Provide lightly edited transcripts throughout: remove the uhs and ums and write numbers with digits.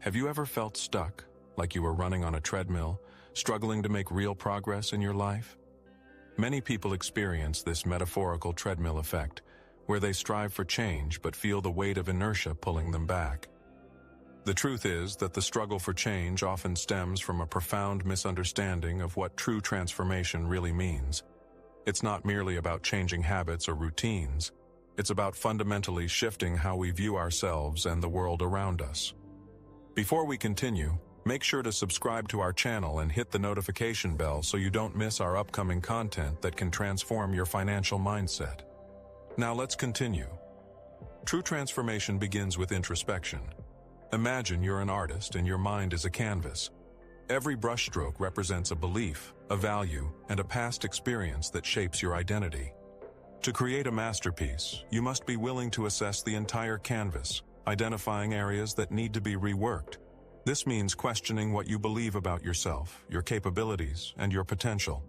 Have you ever felt stuck, like you were running on a treadmill, struggling to make real progress in your life? Many people experience this metaphorical treadmill effect, where they strive for change but feel the weight of inertia pulling them back. The truth is that the struggle for change often stems from a profound misunderstanding of what true transformation really means. It's not merely about changing habits or routines. It's about fundamentally shifting how we view ourselves and the world around us. Before we continue, make sure to subscribe to our channel and hit the notification bell so you don't miss our upcoming content that can transform your financial mindset. Now let's continue. True transformation begins with introspection. Imagine you're an artist and your mind is a canvas. Every brushstroke represents a belief, a value, and a past experience that shapes your identity. To create a masterpiece, you must be willing to assess the entire canvas, identifying areas that need to be reworked. This means questioning what you believe about yourself, your capabilities, and your potential.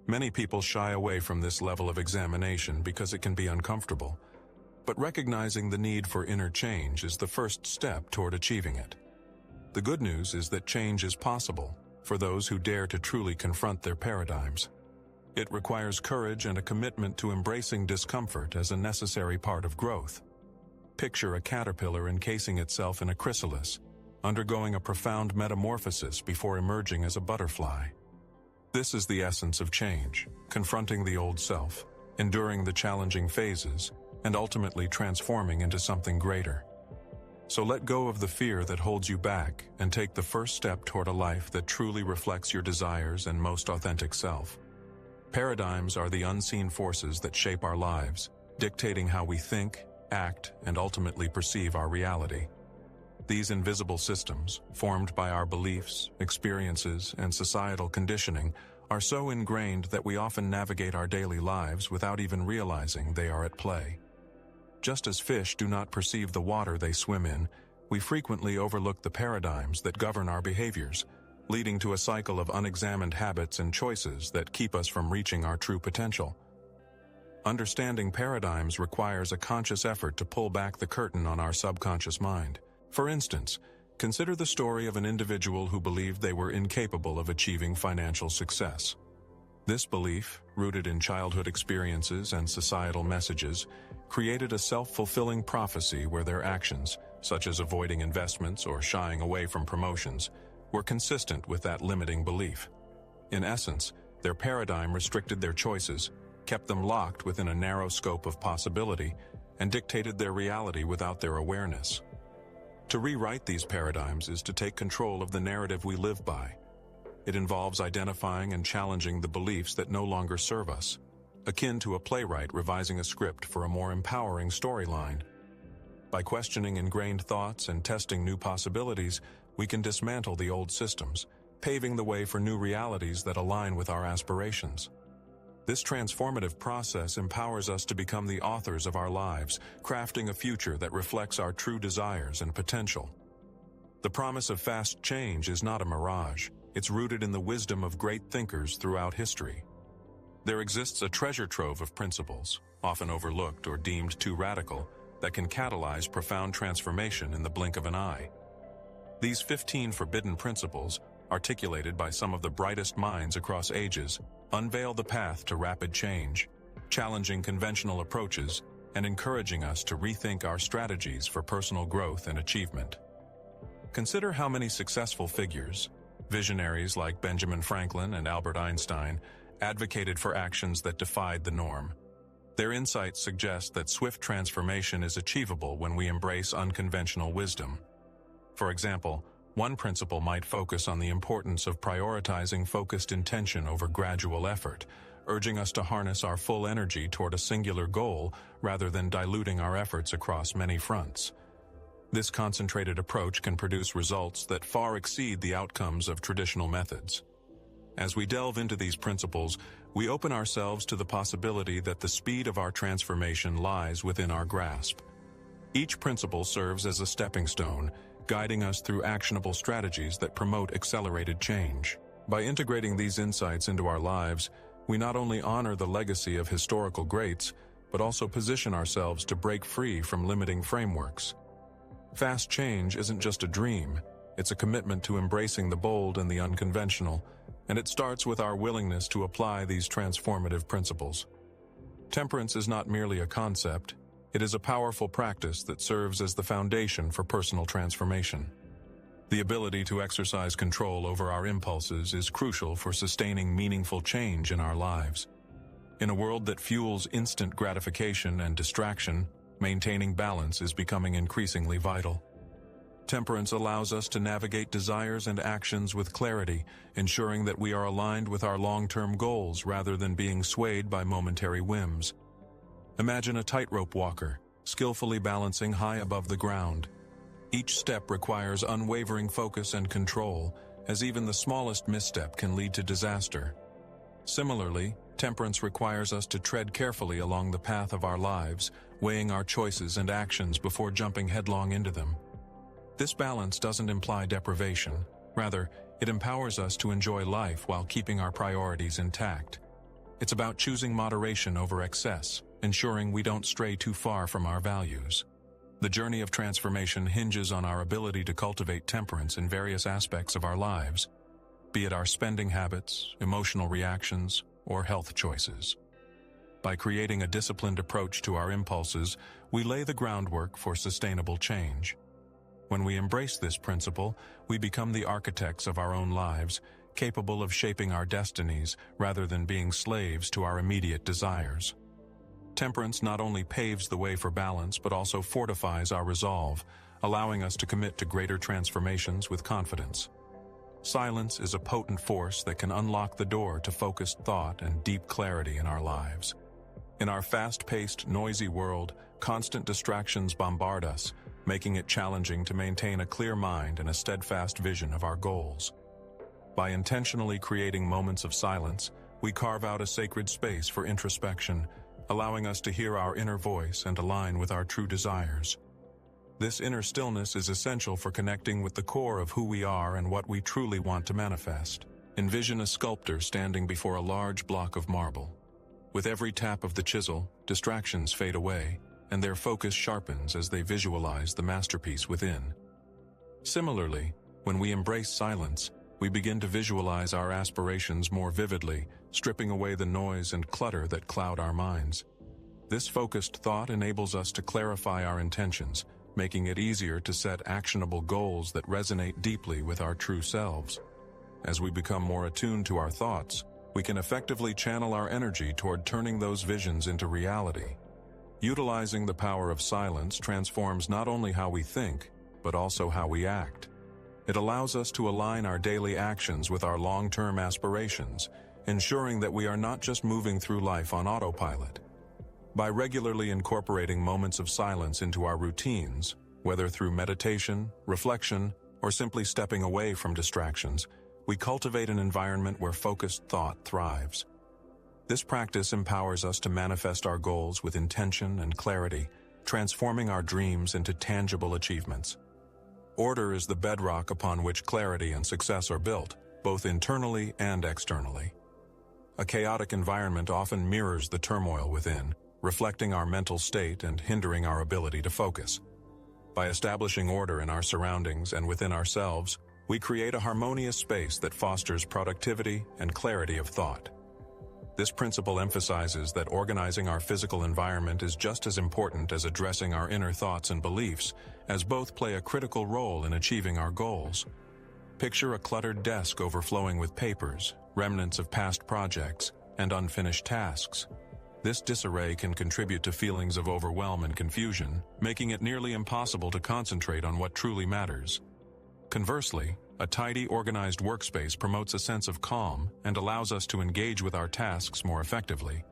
Many people shy away from this level of examination because it can be uncomfortable. But recognizing the need for inner change is the first step toward achieving it. The good news is that change is possible for those who dare to truly confront their paradigms. It requires courage and a commitment to embracing discomfort as a necessary part of growth. Picture a caterpillar encasing itself in a chrysalis, undergoing a profound metamorphosis before emerging as a butterfly. This is the essence of change, confronting the old self, enduring the challenging phases, and ultimately transforming into something greater. So let go of the fear that holds you back and take the first step toward a life that truly reflects your desires and most authentic self. Paradigms are the unseen forces that shape our lives, dictating how we think, act, and ultimately perceive our reality. These invisible systems, formed by our beliefs, experiences, and societal conditioning, are so ingrained that we often navigate our daily lives without even realizing they are at play. Just as fish do not perceive the water they swim in, we frequently overlook the paradigms that govern our behaviors, leading to a cycle of unexamined habits and choices that keep us from reaching our true potential. Understanding paradigms requires a conscious effort to pull back the curtain on our subconscious mind. For instance, consider the story of an individual who believed they were incapable of achieving financial success. This belief, rooted in childhood experiences and societal messages, created a self-fulfilling prophecy where their actions, such as avoiding investments or shying away from promotions, were consistent with that limiting belief. In essence, their paradigm restricted their choices, kept them locked within a narrow scope of possibility, and dictated their reality without their awareness. To rewrite these paradigms is to take control of the narrative we live by. It involves identifying and challenging the beliefs that no longer serve us, akin to a playwright revising a script for a more empowering storyline. By questioning ingrained thoughts and testing new possibilities, we can dismantle the old systems, paving the way for new realities that align with our aspirations. This transformative process empowers us to become the authors of our lives, crafting a future that reflects our true desires and potential. The promise of fast change is not a mirage. It's rooted in the wisdom of great thinkers throughout history. There exists a treasure trove of principles, often overlooked or deemed too radical, that can catalyze profound transformation in the blink of an eye. These 15 forbidden principles, articulated by some of the brightest minds across ages, unveil the path to rapid change, challenging conventional approaches and encouraging us to rethink our strategies for personal growth and achievement. Consider how many successful figures, visionaries like Benjamin Franklin and Albert Einstein, advocated for actions that defied the norm. Their insights suggest that swift transformation is achievable when we embrace unconventional wisdom. For example, one principle might focus on the importance of prioritizing focused intention over gradual effort, urging us to harness our full energy toward a singular goal rather than diluting our efforts across many fronts. This concentrated approach can produce results that far exceed the outcomes of traditional methods. As we delve into these principles, we open ourselves to the possibility that the speed of our transformation lies within our grasp. Each principle serves as a stepping stone, guiding us through actionable strategies that promote accelerated change. By integrating these insights into our lives, we not only honor the legacy of historical greats, but also position ourselves to break free from limiting frameworks. Fast change isn't just a dream, It's a commitment to embracing the bold and the unconventional, and it starts with our willingness to apply these transformative principles. Temperance is not merely a concept, it is a powerful practice that serves as the foundation for personal transformation. The ability to exercise control over our impulses is crucial for sustaining meaningful change in our lives. In a world that fuels instant gratification and distraction, maintaining balance is becoming increasingly vital. Temperance allows us to navigate desires and actions with clarity, ensuring that we are aligned with our long-term goals rather than being swayed by momentary whims. Imagine a tightrope walker, skillfully balancing high above the ground. Each step requires unwavering focus and control, as even the smallest misstep can lead to disaster. Similarly, temperance requires us to tread carefully along the path of our lives, weighing our choices and actions before jumping headlong into them. This balance doesn't imply deprivation. Rather, it empowers us to enjoy life while keeping our priorities intact. It's about choosing moderation over excess, ensuring we don't stray too far from our values. The journey of transformation hinges on our ability to cultivate temperance in various aspects of our lives, be it our spending habits, emotional reactions, or health choices. By creating a disciplined approach to our impulses, we lay the groundwork for sustainable change. When we embrace this principle, we become the architects of our own lives, capable of shaping our destinies rather than being slaves to our immediate desires. Temperance not only paves the way for balance but also fortifies our resolve, allowing us to commit to greater transformations with confidence. Silence is a potent force that can unlock the door to focused thought and deep clarity in our lives. In our fast-paced, noisy world, constant distractions bombard us, making it challenging to maintain a clear mind and a steadfast vision of our goals. By intentionally creating moments of silence, we carve out a sacred space for introspection, allowing us to hear our inner voice and align with our true desires. This inner stillness is essential for connecting with the core of who we are and what we truly want to manifest. Envision a sculptor standing before a large block of marble. With every tap of the chisel, distractions fade away, and their focus sharpens as they visualize the masterpiece within. Similarly, when we embrace silence, we begin to visualize our aspirations more vividly, stripping away the noise and clutter that cloud our minds. This focused thought enables us to clarify our intentions, making it easier to set actionable goals that resonate deeply with our true selves. As we become more attuned to our thoughts, we can effectively channel our energy toward turning those visions into reality. Utilizing the power of silence transforms not only how we think, but also how we act. It allows us to align our daily actions with our long-term aspirations, ensuring that we are not just moving through life on autopilot. By regularly incorporating moments of silence into our routines, whether through meditation, reflection, or simply stepping away from distractions, we cultivate an environment where focused thought thrives. This practice empowers us to manifest our goals with intention and clarity, transforming our dreams into tangible achievements. Order is the bedrock upon which clarity and success are built, both internally and externally. A chaotic environment often mirrors the turmoil within, reflecting our mental state and hindering our ability to focus. By establishing order in our surroundings and within ourselves, we create a harmonious space that fosters productivity and clarity of thought. This principle emphasizes that organizing our physical environment is just as important as addressing our inner thoughts and beliefs, as both play a critical role in achieving our goals. Picture a cluttered desk overflowing with papers, remnants of past projects, and unfinished tasks. This disarray can contribute to feelings of overwhelm and confusion, making it nearly impossible to concentrate on what truly matters. Conversely, a tidy, organized workspace promotes a sense of calm and allows us to engage with our tasks more effectively.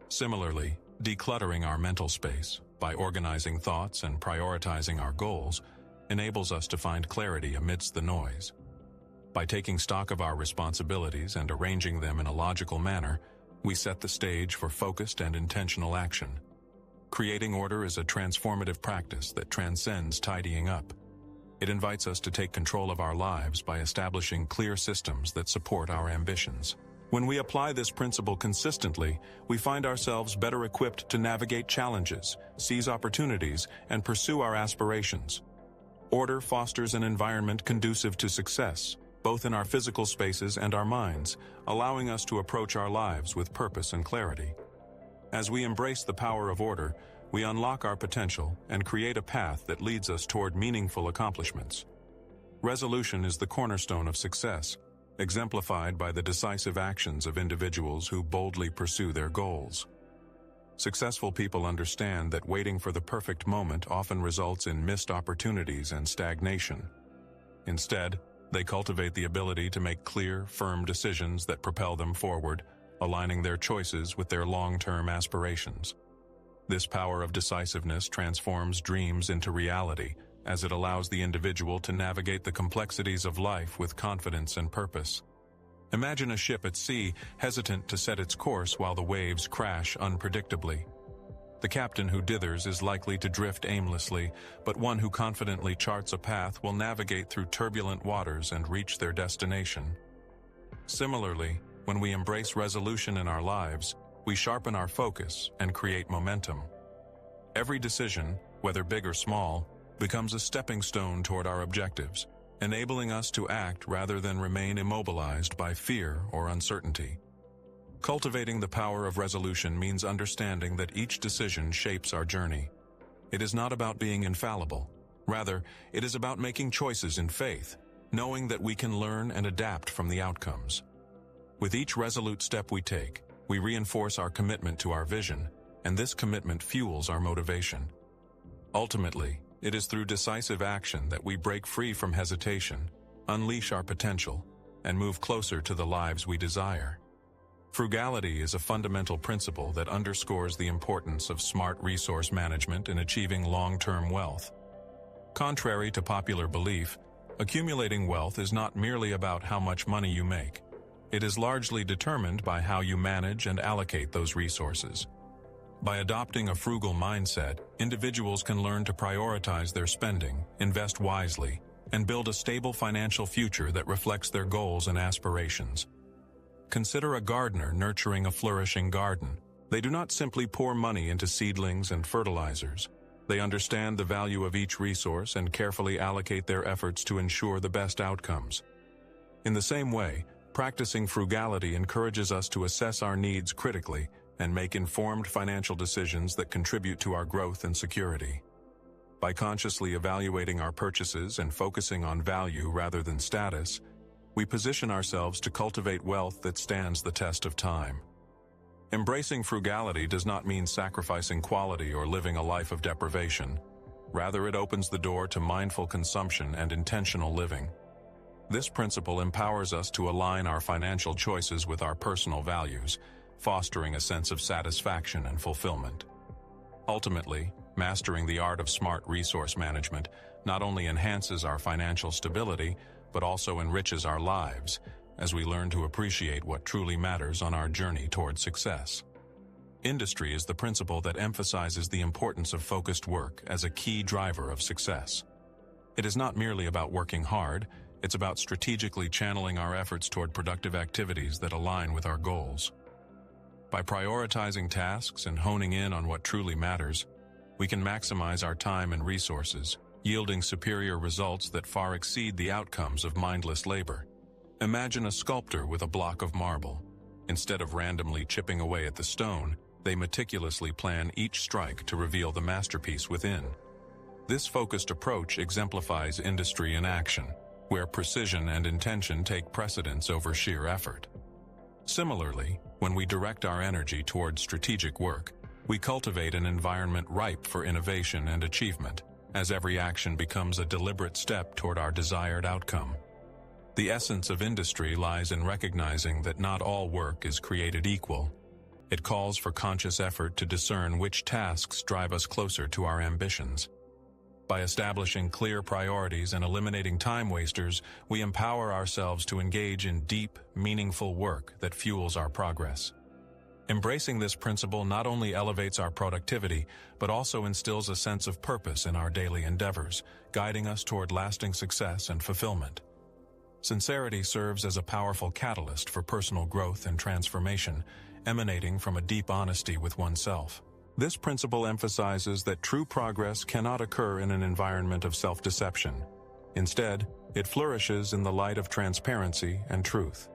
Similarly, decluttering our mental space, by organizing thoughts and prioritizing our goals, enables us to find clarity amidst the noise. By taking stock of our responsibilities and arranging them in a logical manner, we set the stage for focused and intentional action. Creating order is a transformative practice that transcends tidying up. It invites us to take control of our lives by establishing clear systems that support our ambitions. When we apply this principle consistently, we find ourselves better equipped to navigate challenges, seize opportunities, and pursue our aspirations. Order fosters an environment conducive to success, both in our physical spaces and our minds, allowing us to approach our lives with purpose and clarity. As we embrace the power of order, we unlock our potential and create a path that leads us toward meaningful accomplishments. Resolution is the cornerstone of success, exemplified by the decisive actions of individuals who boldly pursue their goals. Successful people understand that waiting for the perfect moment often results in missed opportunities and stagnation. Instead, they cultivate the ability to make clear, firm decisions that propel them forward, aligning their choices with their long-term aspirations. This power of decisiveness transforms dreams into reality, as it allows the individual to navigate the complexities of life with confidence and purpose. Imagine a ship at sea, hesitant to set its course while the waves crash unpredictably. The captain who dithers is likely to drift aimlessly, but one who confidently charts a path will navigate through turbulent waters and reach their destination. Similarly, when we embrace resolution in our lives, we sharpen our focus and create momentum. Every decision, whether big or small, becomes a stepping stone toward our objectives, enabling us to act rather than remain immobilized by fear or uncertainty. Cultivating the power of resolution means understanding that each decision shapes our journey. It is not about being infallible. Rather, it is about making choices in faith, knowing that we can learn and adapt from the outcomes. With each resolute step we take, we reinforce our commitment to our vision, and this commitment fuels our motivation. Ultimately, it is through decisive action that we break free from hesitation, unleash our potential, and move closer to the lives we desire. Frugality is a fundamental principle that underscores the importance of smart resource management in achieving long-term wealth. Contrary to popular belief, accumulating wealth is not merely about how much money you make. It is largely determined by how you manage and allocate those resources. By adopting a frugal mindset, individuals can learn to prioritize their spending, invest wisely, and build a stable financial future that reflects their goals and aspirations. Consider a gardener nurturing a flourishing garden. They do not simply pour money into seedlings and fertilizers. They understand the value of each resource and carefully allocate their efforts to ensure the best outcomes. In the same way, practicing frugality encourages us to assess our needs critically and make informed financial decisions that contribute to our growth and security. By consciously evaluating our purchases and focusing on value rather than status, we position ourselves to cultivate wealth that stands the test of time. Embracing frugality does not mean sacrificing quality or living a life of deprivation. Rather, it opens the door to mindful consumption and intentional living. This principle empowers us to align our financial choices with our personal values, fostering a sense of satisfaction and fulfillment. Ultimately, mastering the art of smart resource management not only enhances our financial stability, but also enriches our lives as we learn to appreciate what truly matters on our journey toward success. Industry is the principle that emphasizes the importance of focused work as a key driver of success. It is not merely about working hard, it's about strategically channeling our efforts toward productive activities that align with our goals. By prioritizing tasks and honing in on what truly matters, we can maximize our time and resources, yielding superior results that far exceed the outcomes of mindless labor. Imagine a sculptor with a block of marble. Instead of randomly chipping away at the stone, they meticulously plan each strike to reveal the masterpiece within. This focused approach exemplifies industry in action, where precision and intention take precedence over sheer effort. Similarly, when we direct our energy toward strategic work, we cultivate an environment ripe for innovation and achievement, as every action becomes a deliberate step toward our desired outcome. The essence of industry lies in recognizing that not all work is created equal. It calls for conscious effort to discern which tasks drive us closer to our ambitions. By establishing clear priorities and eliminating time wasters, we empower ourselves to engage in deep, meaningful work that fuels our progress. Embracing this principle not only elevates our productivity, but also instills a sense of purpose in our daily endeavors, guiding us toward lasting success and fulfillment. Sincerity serves as a powerful catalyst for personal growth and transformation, emanating from a deep honesty with oneself. This principle emphasizes that true progress cannot occur in an environment of self-deception. Instead, it flourishes in the light of transparency and truth.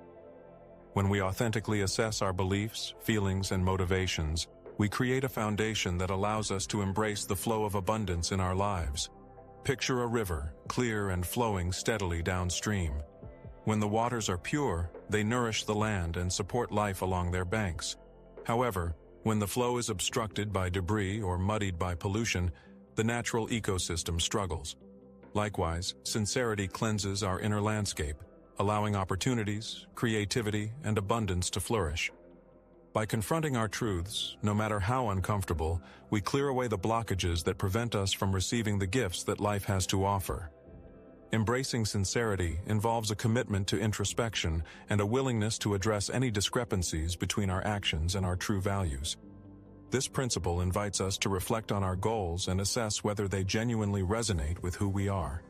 When we authentically assess our beliefs, feelings, and motivations, we create a foundation that allows us to embrace the flow of abundance in our lives. Picture a river, clear and flowing steadily downstream. When the waters are pure, they nourish the land and support life along their banks. However, when the flow is obstructed by debris or muddied by pollution, the natural ecosystem struggles. Likewise, sincerity cleanses our inner landscape, allowing opportunities, creativity, and abundance to flourish. By confronting our truths, no matter how uncomfortable, we clear away the blockages that prevent us from receiving the gifts that life has to offer. Embracing sincerity involves a commitment to introspection and a willingness to address any discrepancies between our actions and our true values. This principle invites us to reflect on our goals and assess whether they genuinely resonate with who we are.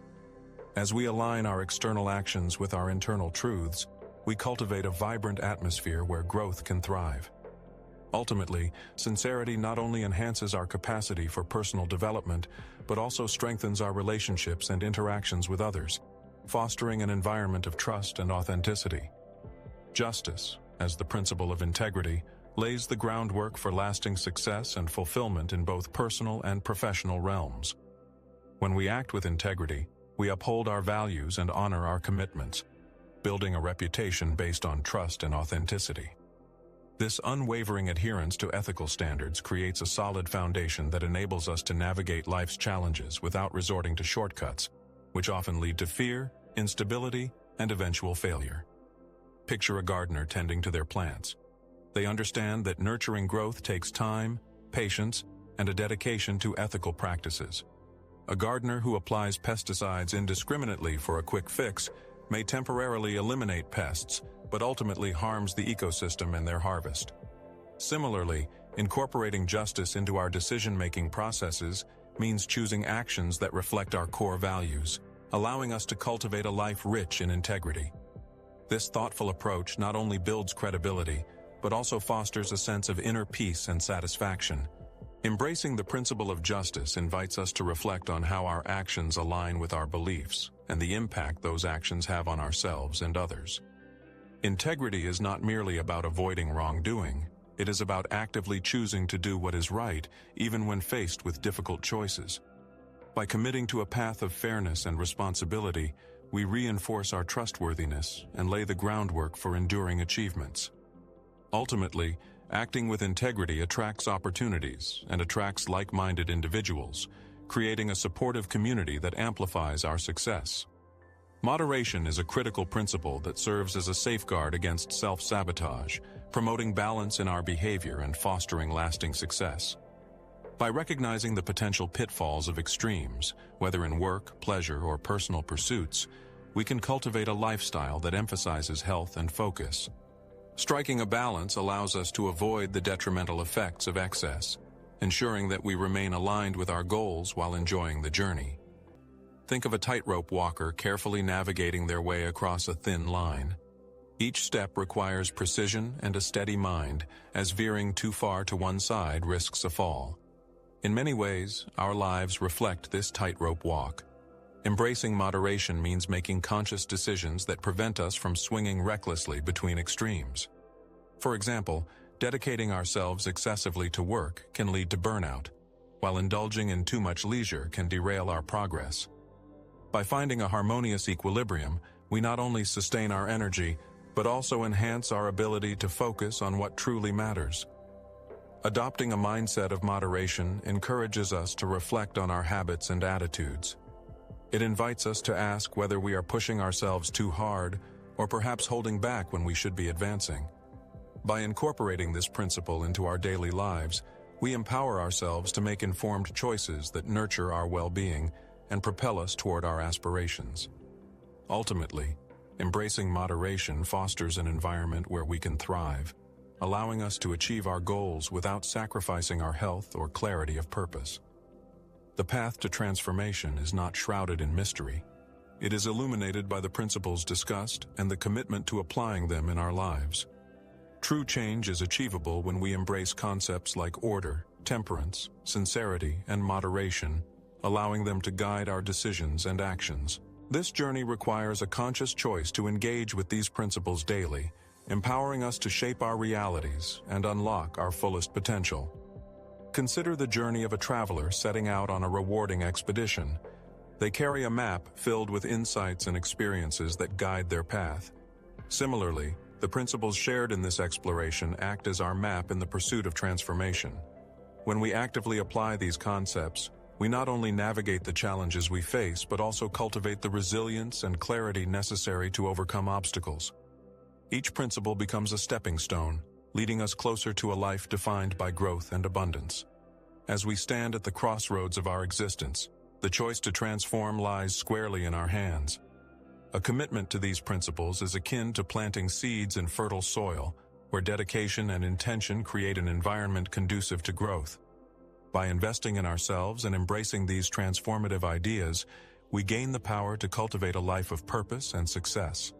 As we align our external actions with our internal truths, we cultivate a vibrant atmosphere where growth can thrive. Ultimately, sincerity not only enhances our capacity for personal development, but also strengthens our relationships and interactions with others, fostering an environment of trust and authenticity. Justice, as the principle of integrity, lays the groundwork for lasting success and fulfillment in both personal and professional realms. When we act with integrity, we uphold our values and honor our commitments, building a reputation based on trust and authenticity. This unwavering adherence to ethical standards creates a solid foundation that enables us to navigate life's challenges without resorting to shortcuts, which often lead to fear, instability, and eventual failure. Picture a gardener tending to their plants. They understand that nurturing growth takes time, patience, and a dedication to ethical practices. A gardener who applies pesticides indiscriminately for a quick fix may temporarily eliminate pests, but ultimately harms the ecosystem and their harvest. Similarly, incorporating justice into our decision-making processes means choosing actions that reflect our core values, allowing us to cultivate a life rich in integrity. This thoughtful approach not only builds credibility, but also fosters a sense of inner peace and satisfaction. Embracing the principle of justice invites us to reflect on how our actions align with our beliefs and the impact those actions have on ourselves and others. Integrity is not merely about avoiding wrongdoing. It is about actively choosing to do what is right, even when faced with difficult choices. By committing to a path of fairness and responsibility, we reinforce our trustworthiness and lay the groundwork for enduring achievements. Ultimately, acting with integrity attracts opportunities and attracts like-minded individuals, creating a supportive community that amplifies our success. Moderation is a critical principle that serves as a safeguard against self-sabotage, promoting balance in our behavior and fostering lasting success. By recognizing the potential pitfalls of extremes, whether in work, pleasure, or personal pursuits, we can cultivate a lifestyle that emphasizes health and focus. Striking a balance allows us to avoid the detrimental effects of excess, ensuring that we remain aligned with our goals while enjoying the journey. Think of a tightrope walker carefully navigating their way across a thin line. Each step requires precision and a steady mind, as veering too far to one side risks a fall. In many ways, our lives reflect this tightrope walk. Embracing moderation means making conscious decisions that prevent us from swinging recklessly between extremes. For example, dedicating ourselves excessively to work can lead to burnout, while indulging in too much leisure can derail our progress. By finding a harmonious equilibrium, we not only sustain our energy, but also enhance our ability to focus on what truly matters. Adopting a mindset of moderation encourages us to reflect on our habits and attitudes. It invites us to ask whether we are pushing ourselves too hard or perhaps holding back when we should be advancing. By incorporating this principle into our daily lives, we empower ourselves to make informed choices that nurture our well-being and propel us toward our aspirations. Ultimately, embracing moderation fosters an environment where we can thrive, allowing us to achieve our goals without sacrificing our health or clarity of purpose. The path to transformation is not shrouded in mystery. It is illuminated by the principles discussed and the commitment to applying them in our lives. True change is achievable when we embrace concepts like order, temperance, sincerity, and moderation, allowing them to guide our decisions and actions. This journey requires a conscious choice to engage with these principles daily, empowering us to shape our realities and unlock our fullest potential. Consider the journey of a traveler setting out on a rewarding expedition. They carry a map filled with insights and experiences that guide their path. Similarly, the principles shared in this exploration act as our map in the pursuit of transformation. When we actively apply these concepts, we not only navigate the challenges we face, but also cultivate the resilience and clarity necessary to overcome obstacles. Each principle becomes a stepping stone, leading us closer to a life defined by growth and abundance. As we stand at the crossroads of our existence, the choice to transform lies squarely in our hands. A commitment to these principles is akin to planting seeds in fertile soil, where dedication and intention create an environment conducive to growth. By investing in ourselves and embracing these transformative ideas, we gain the power to cultivate a life of purpose and success.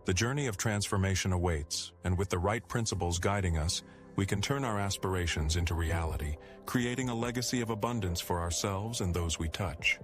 The journey of transformation awaits, and with the right principles guiding us, we can turn our aspirations into reality, creating a legacy of abundance for ourselves and those we touch.